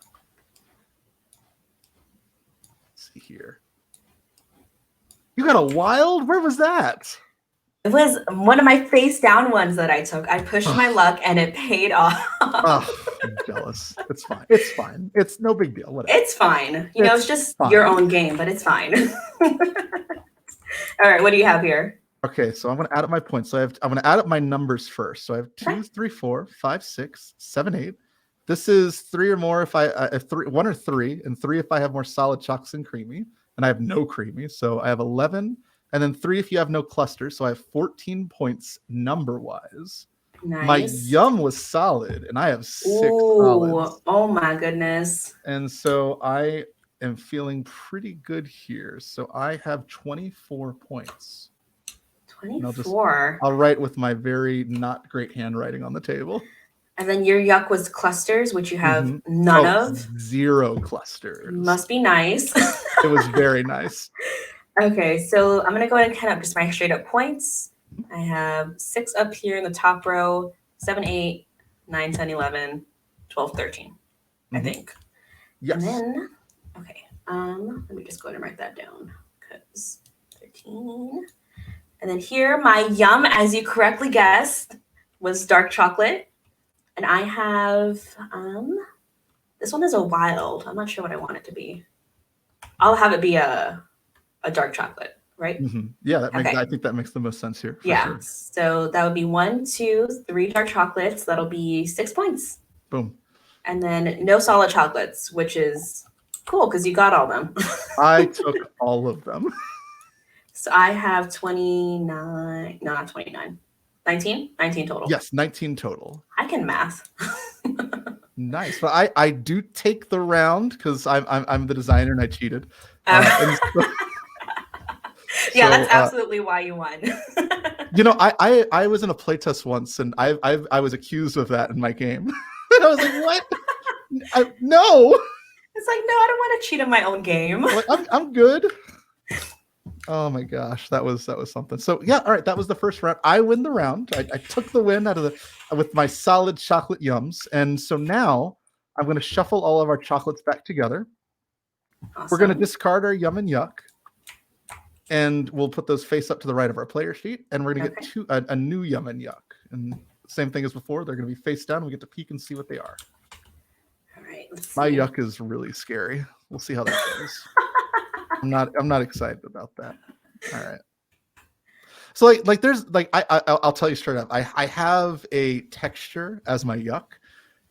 Let's see here. You got a wild? Where was that? It was one of my face down ones that I took. I pushed my luck and it paid off. Oh, I'm jealous. It's fine. It's fine. It's no big deal. Whatever. It's fine. You know, it's just fine. your own game, but it's fine. All right, what do you have here? Okay, so I'm going to add up my points. So I'm going to add up my numbers first. So I have 2, 3, 4, 5, 6, 7, 8. This is 3 or more if I 1 or 3, and 3 if I have more solid chocolates and creamy, and I have no creamy. So I have 11, and then 3 if you have no clusters. So I have 14 points number wise. Nice. My yum was solid, and I have 6 solids. Oh my goodness. And so I am feeling pretty good here. So I have 24 points. 24. I'll write with my very not great handwriting on the table. And then your yuck was clusters, which you have none of. 0 clusters. Must be nice. It was very nice. Okay, so I'm gonna go ahead and count up just my straight up points. I have 6 up here in the top row, 7, 8, 9, 10, 11, 12, 13, I think. Yes. And then, okay, let me just go ahead and write that down because 13. And then here, my yum, as you correctly guessed, was dark chocolate. And I have, this one is a wild. I'm not sure what I want it to be. I'll have it be a dark chocolate, right? Yeah, I think that makes the most sense here. Yeah, sure. So that would be 1, 2, 3 dark chocolates. That'll be 6 points. Boom. And then no solid chocolates, which is cool because you got all them. I took all of them. So I have 29, no, not 29, 19? 19 total. Yes, 19 total. I can math. Nice. But I do take the round because I'm the designer and I cheated. Yeah, that's absolutely why you won. You know, I was in a playtest once and I was accused of that in my game. And I was like, what? No. It's like, no, I don't want to cheat in my own game. Like, I'm good. Oh my gosh, that was something. So yeah, all right, that was the first round. I win the round. I took the win with my solid chocolate yums, and so now I'm going to shuffle all of our chocolates back together. Awesome. We're going to discard our yum and yuck, and we'll put those face up to the right of our player sheet, and we're going to get a new yum and yuck. And same thing as before, they're going to be face down. We get to peek and see what they are. All right. My yuck is really scary. We'll see how that goes. I'm not excited about that. All right. So like there's like I'll tell you straight up. I have a texture as my yuck,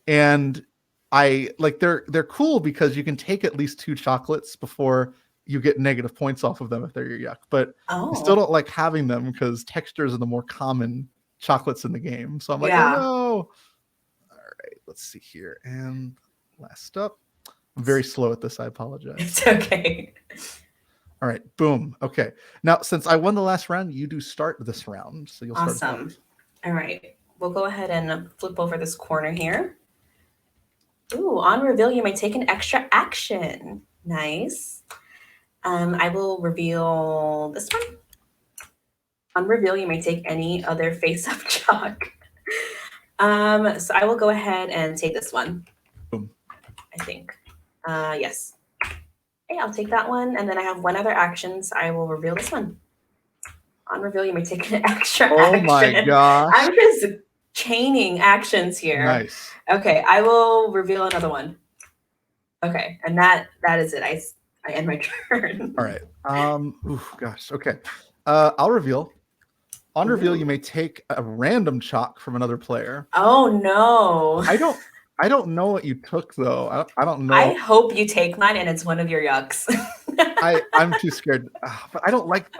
and I like they're cool because you can take at least 2 chocolates before you get negative points off of them if they're your yuck. But I still don't like having them because textures are the more common chocolates in the game. So I'm like, oh no. All right, let's see here. And last up. I'm very slow at this. I apologize. It's okay. All right. Boom. Okay. Now, since I won the last round, you do start this round. So you'll start. Awesome. All right. We'll go ahead and flip over this corner here. Ooh, on reveal, you may take an extra action. Nice. I will reveal this one. On reveal, you may take any other face-up chalk. So I will go ahead and take this one. Boom. I think. Yes. Okay, I'll take that one. And then I have one other action, so I will reveal this one. On reveal, you may take an extra action. Oh my gosh. I'm just chaining actions here. Nice. Okay, I will reveal another one. Okay, and that is it. I end my turn. All right. Gosh. Okay. I'll reveal. On reveal, you may take a random chalk from another player. Oh no. I don't know what you took though. I don't know. I hope you take mine and it's one of your yucks. I'm too scared. But I don't like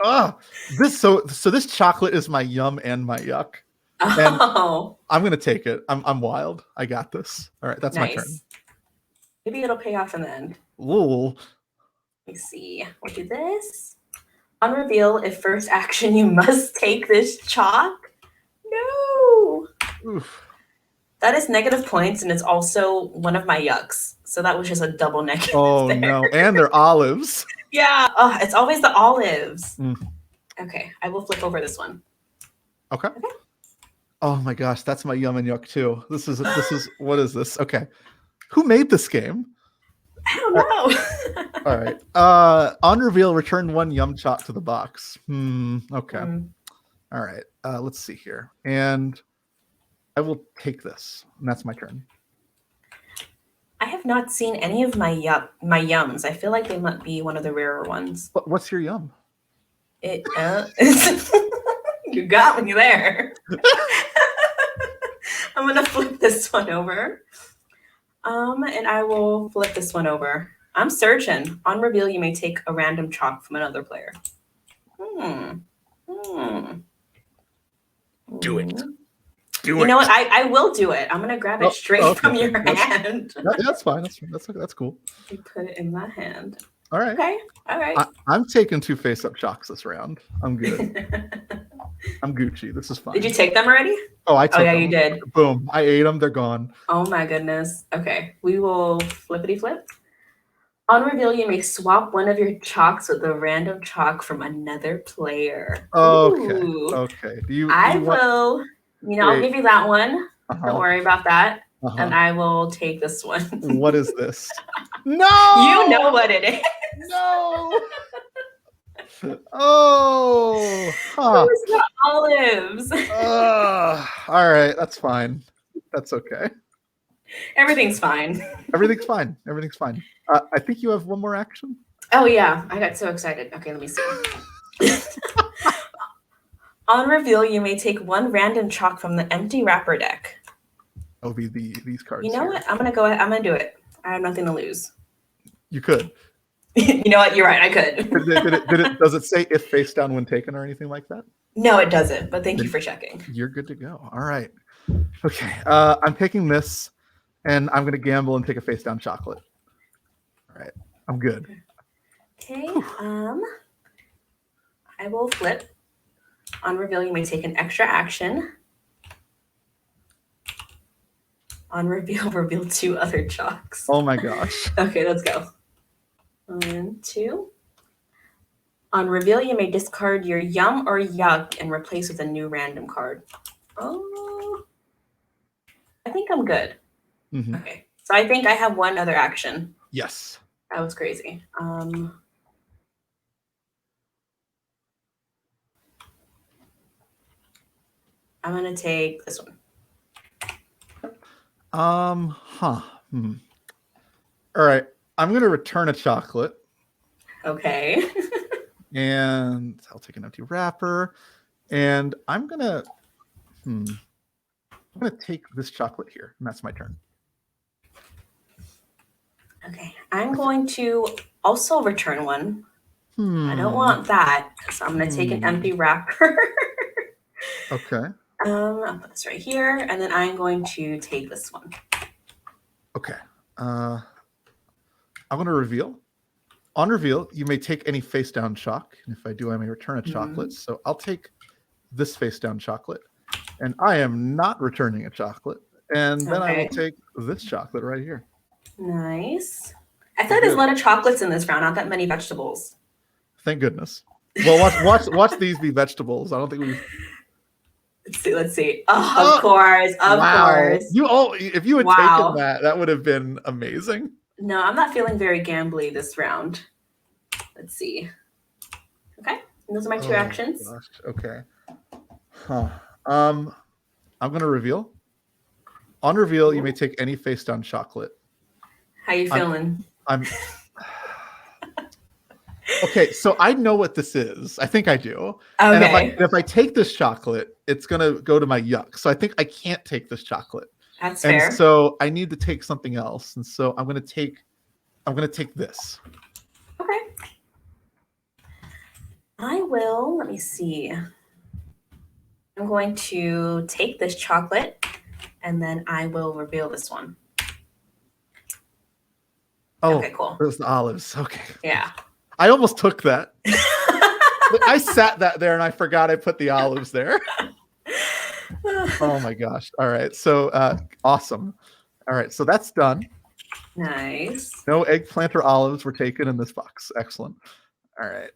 this. So this chocolate is my yum and my yuck. And I'm gonna take it. I'm wild. I got this. All right, that's nice. My turn. Maybe it'll pay off in the end. Ooh. Let me see. We'll do this. On reveal, if first action, you must take this chalk. No. Oof. That is negative points, and it's also one of my yucks. So that was just a double negative. Oh there. No, and they're olives. Yeah, it's always the olives. Okay, I will flip over this one. Okay. Oh my gosh, that's my yum and yuck too. This is what is this? Okay. Who made this game? I don't know. All right. On reveal, return 1 yum chalk to the box. Okay. All right. Let's see here. And I will take this. And that's my turn. I have not seen any of my yums. I feel like they might be one of the rarer ones. What's your yum? You got me there. I'm gonna flip this one over. And I will flip this one over. I'm searching. On reveal, you may take a random chalk from another player. Do it. You know what? I will do it. I'm gonna grab it straight from your hand. That's fine. That's cool. You put it in my hand. All right. Okay. All right. I'm taking 2 face-up chalks this round. I'm good. I'm Gucci. This is fine. Did you take them already? Oh, I took them. You did. Boom. I ate them. They're gone. Oh my goodness. Okay. We will flippity flip. On reveal, you may swap one of your chalks with a random chalk from another player. Okay. Ooh. Okay. I'll give you that one. Don't worry about that. And I will take this one. What is this? No! You know what it is. No! Oh! Huh. Where's the olives? All right. That's fine. That's okay. Everything's fine. Everything's fine. Everything's fine. I think you have one more action. Oh, yeah. I got so excited. Okay, let me see. On reveal, you may take one random chalk from the empty wrapper deck. It'll be these cards. You know what? I'm going to go ahead. I'm going to do it. I have nothing to lose. You could. You know what? You're right. I could. Does it say if face down when taken or anything like that? No, it doesn't. But thank you for checking. You're good to go. All right. Okay. I'm taking this, and I'm going to gamble and take a face down chocolate. All right. I'm good. Okay. I will flip. On reveal, you may take an extra action. On reveal, reveal 2 other chalks. Oh my gosh. Okay, let's go. 1, 2. On reveal, you may discard your yum or yuck and replace with a new random card. Oh, I think I'm good. Mm-hmm. Okay, so I think I have one other action. Yes. That was crazy. I'm gonna take this one. All right. I'm gonna return a chocolate. Okay. And I'll take an empty wrapper. And I'm gonna take this chocolate here, and that's my turn. Okay. I'm going to also return one. I don't want that, so I'm gonna take an empty wrapper. Okay. I'll put this right here, and then I'm going to take this one. Okay. I'm going to reveal. On reveal, you may take any face down chalk. And if I do, I may return a chocolate. So I'll take this face down chocolate. And I am not returning a chocolate. And then I will take this chocolate right here. Nice. I feel like there's a lot of chocolates in this round, not that many vegetables. Thank goodness. Well, watch these be vegetables. I don't think we've... Let's see. Oh, of course. Of course. If you had taken that, that would have been amazing. No, I'm not feeling very gambly this round. Let's see. Okay. And those are my 2 actions. Gosh. Okay. I'm gonna reveal. On reveal, you may take any face down chocolate. How you feeling? I'm okay, so I know what this is. I think I do. Okay. And if I take this chocolate, it's gonna go to my yuck. So I think I can't take this chocolate. That's fair. And so I need to take something else. And so I'm gonna take this. Okay. I will. Let me see. I'm going to take this chocolate, and then I will reveal this one. Oh, okay, cool. There's the olives. Okay. Yeah. I almost took that. I sat that there and I forgot I put the olives there. Oh my gosh. All right. So awesome. All right. So that's done. Nice. No eggplant or olives were taken in this box. Excellent. All right.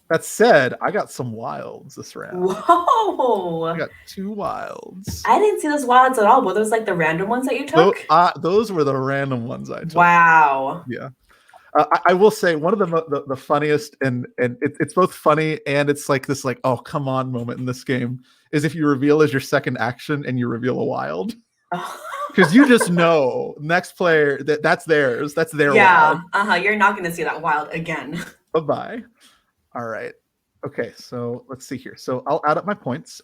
That said, I got some wilds this round. Whoa. I got 2 wilds. I didn't see those wilds at all. Were those like the random ones that you took? Those were the random ones I took. Wow. Yeah. I will say one of the funniest and it's both funny and it's like this like, oh come on moment in this game is if you reveal as your second action and you reveal a wild. Because you just know next player that's theirs. That's their wild. Yeah. You're not going to see that wild again. Bye-bye. All right. Okay, so let's see here. So I'll add up my points.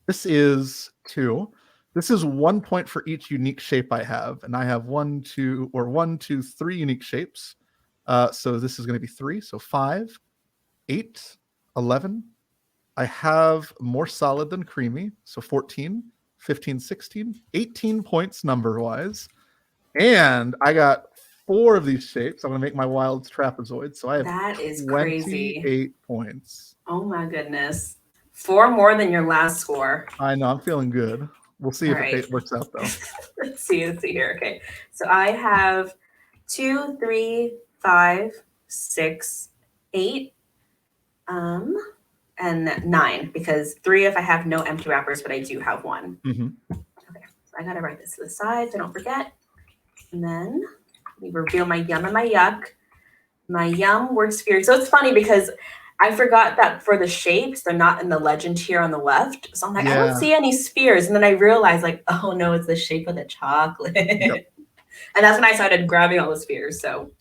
This is 2. This is 1 point for each unique shape I have, and I have 1, 2, 3 unique shapes. So this is going to be 3. So 5, 8, 11. I have more solid than creamy. So 14, 15, 16, 18 points number-wise. And I got 4 of these shapes. I'm going to make my wilds trapezoid. So I have that is 28 crazy. points. Oh my goodness. 4 more than your last score. I know. I'm feeling good. We'll see if it works out, though. Let's see here. Okay. So I have 2, 3, 5, 6, 8, and 9, because 3 if I have no empty wrappers, but I do have 1. Mm-hmm. Okay. So I got to write this to the side so I don't forget. And then we reveal my yum and my yuck. My yum word sphere. So it's funny because I forgot that for the shapes, they're not in the legend here on the left. So I'm like, I don't see any spheres. And then I realized like, oh no, it's the shape of the chocolate. Yep. And that's when I started grabbing all the spheres. So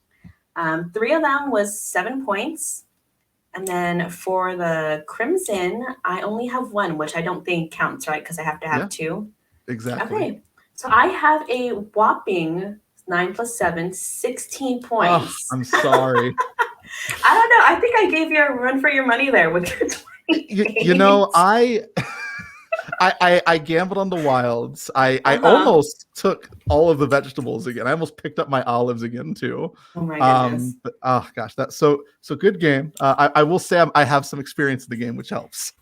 3 of them was 7 points. And then for the crimson, I only have 1, which I don't think counts, right? Because I have to have 2. Exactly. Okay. So I have a whopping 9 plus 7, 16 points. Oh, I'm sorry. I don't know. I think I gave you a run for your money there with your 20. You know, I gambled on the wilds. I almost took all of the vegetables again. I almost picked up my olives again too. Oh my goodness. But, oh gosh, that's so good game. I will say I have some experience in the game, which helps.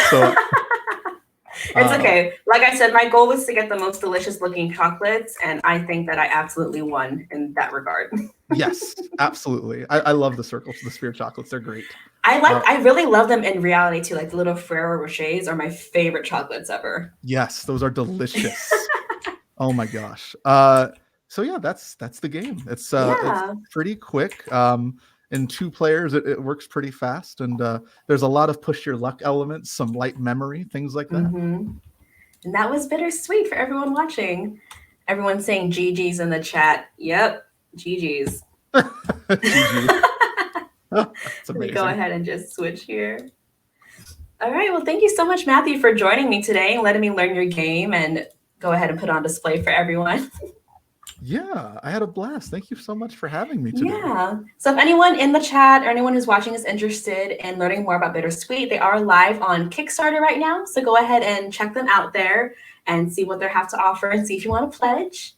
So it's okay. Like I said, my goal was to get the most delicious looking chocolates, and I think that I absolutely won in that regard. Yes, absolutely. I love the circles, the sphere chocolates. They're great. I really love them in reality too. Like the little Ferrero Rochers are my favorite chocolates ever. Yes, those are delicious. Oh my gosh. So yeah, that's the game. It's pretty quick. In 2 players, it works pretty fast, and there's a lot of push your luck elements, some light memory, things like that. Mm-hmm. And that was bittersweet for everyone watching. Everyone's saying GG's in the chat. Yep, GG's. GG. That's amazing. Go ahead and just switch here. All right. Well, thank you so much, Matthew, for joining me today and letting me learn your game and go ahead and put on display for everyone. Yeah, I had a blast. Thank you so much for having me today. Yeah. So if anyone in the chat or anyone who's watching is interested in learning more about BitterSweet, they are live on Kickstarter right now. So go ahead and check them out there and see what they have to offer and see if you want to pledge.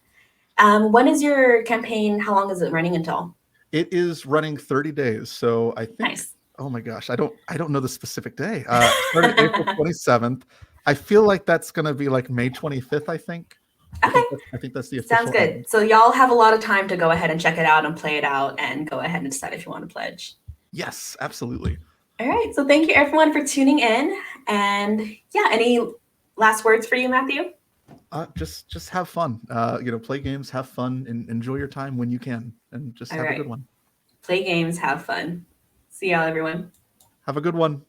When is your campaign? How long is it running until? It is running 30 days. So I think, nice. Oh my gosh, I don't know the specific day. Starting April 27th. I feel like that's going to be like May 25th, I think. Okay. I think that's the official. Sounds good. End. So y'all have a lot of time to go ahead and check it out and play it out and go ahead and decide if you want to pledge. Yes, absolutely. All right. So thank you everyone for tuning in. And yeah, any last words for you, Matthew? Just have fun. Play games, have fun, and enjoy your time when you can. And just have a good one. Play games, have fun. See y'all, everyone. Have a good one.